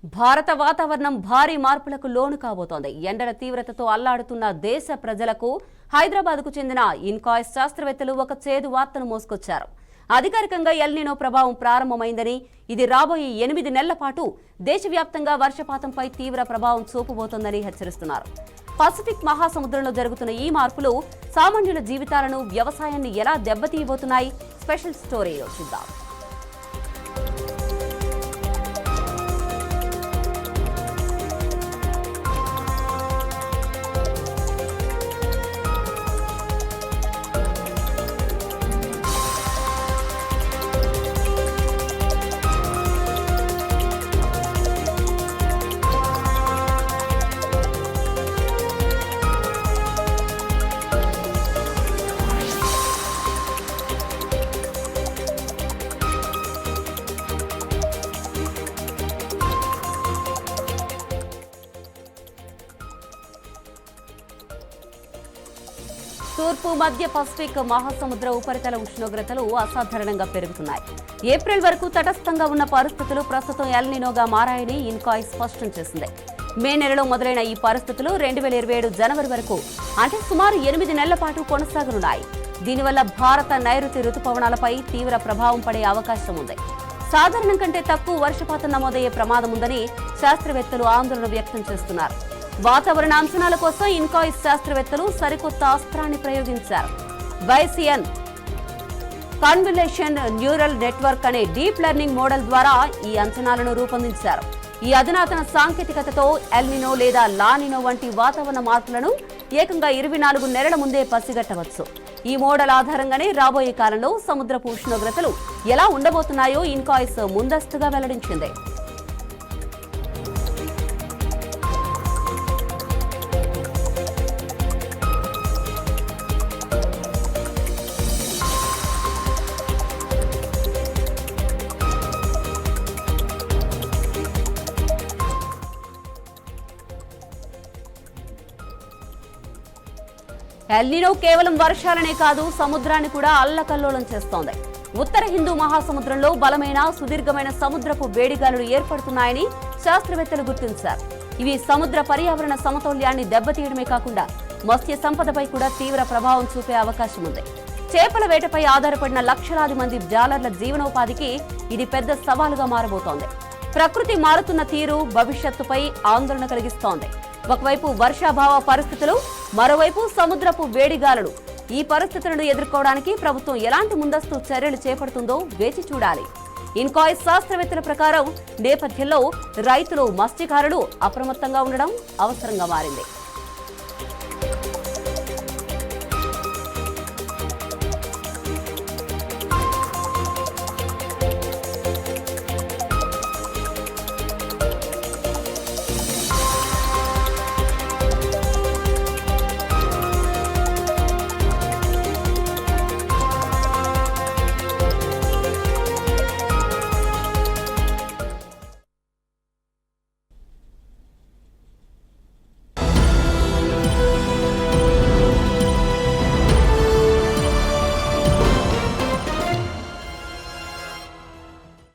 భారత వాతావరణం భారీ మార్పులకు లోను కాబోతోంది. ఎండల తీవ్రతతో అల్లాడుతున్న దేశ ప్రజలకు హైదరాబాద్కు చెందిన ఇన్కాయిస్ శాస్త్రవేత్తలు ఒక చేదు వార్తను మోసుకొచ్చారు. అధికారికంగా ఎల్ నినో ప్రభావం ప్రారంభమైందని, ఇది రాబోయే 8 నెలల పాటు దేశవ్యాప్తంగా వర్షపాతంపై తీవ్ర ప్రభావం చూపబోతోందని హెచ్చరిస్తున్నారు. పసిఫిక్ మహాసముద్రంలో జరుగుతున్న ఈ మార్పులు సామాన్యుల జీవితాలను, వ్యవసాయాన్ని ఎలా దెబ్బతీయబోతున్నాయి? స్పెషల్ స్టోరీలో చూద్దాం. తూర్పు మధ్య పసిఫిక్ మహాసముద్ర ఉపరితల ఉష్ణోగ్రతలు అసాధారణంగా పెరుగుతున్నాయి. ఏప్రిల్ వరకు తటస్థంగా ఉన్న పరిస్థితులు ప్రస్తుతం ఎల్ నినోగా మారాయని ఇన్కాయిస్ స్పష్టం చేసింది. మే నెలలో మొదలైన ఈ పరిస్థితులు 2027 జనవరి వరకు, అంటే సుమారు 8 నెలల పాటు కొనసాగనున్నాయి. దీనివల్ల భారత నైరుతి రుతుపవనాలపై తీవ్ర ప్రభావం పడే అవకాశం ఉంది. సాధారణం కంటే తక్కువ వర్షపాతం నమోదయ్యే ప్రమాదం ఉందని శాస్త్రవేత్తలు ఆందోళన వ్యక్తం చేస్తున్నారు. వాతావరణ అంచనాల కోసం ఇన్కాయిస్ శాస్త్రవేత్తలు సరికొత్త అస్త్రాన్ని ప్రయోగించారు. వైసిఎన్ కన్వల్యూషన్ న్యూరల్ నెట్వర్క్ అనే డీప్ లెర్నింగ్ మోడల్ ద్వారా ఈ అంచనాలను రూపొందించారు. ఈ అధునాతన సాంకేతికతతో ఎల్ నినో లేదా లా నినో వంటి వాతావరణ మార్పులను ఏకంగా 24 నెలల ముందే పసిగట్టవచ్చు. ఈ మోడల్ ఆధారంగానే రాబోయే కాలంలో సముద్రపు ఉష్ణోగ్రతలు ఎలా ఉండబోతున్నాయో ఇన్కాయిస్ ముందస్తుగా వెల్లడించింది. ఎల్ నినో కేవలం వర్షాలనే కాదు, సముద్రాన్ని కూడా అల్లకల్లోలం చేస్తోంది. ఉత్తర హిందూ మహాసముద్రంలో బలమైన, సుదీర్ఘమైన సముద్రపు వేడిగాలులు ఏర్పడుతున్నాయని శాస్త్రవేత్తలు గుర్తించారు. ఇవి సముద్ర పర్యావరణ సమతౌల్యాన్ని దెబ్బతీయడమే కాకుండా మత్స్య సంపదపై కూడా తీవ్ర ప్రభావం చూపే అవకాశం ఉంది. చేపల వేటపై ఆధారపడిన లక్షలాది మంది జాలర్ల జీవనోపాధికి ఇది పెద్ద సవాలుగా మారబోతోంది. ప్రకృతి మారుతున్న తీరు భవిష్యత్తుపై ఆందోళన కలిగిస్తోంది. ఒకవైపు వర్షాభావ పరిస్థితులు, మరోవైపు సముద్రపు వేడిగాలులు. ఈ పరిస్థితులను ఎదుర్కోవడానికి ప్రభుత్వం ఎలాంటి ముందస్తు చర్యలు చేపడుతుందో వేచి చూడాలి. ఇన్కాయిస్ శాస్త్రవేత్తల ప్రకారం నేపథ్యంలో రైతులు, మత్స్యకారులు అప్రమత్తంగా ఉండడం అవసరంగా మారింది.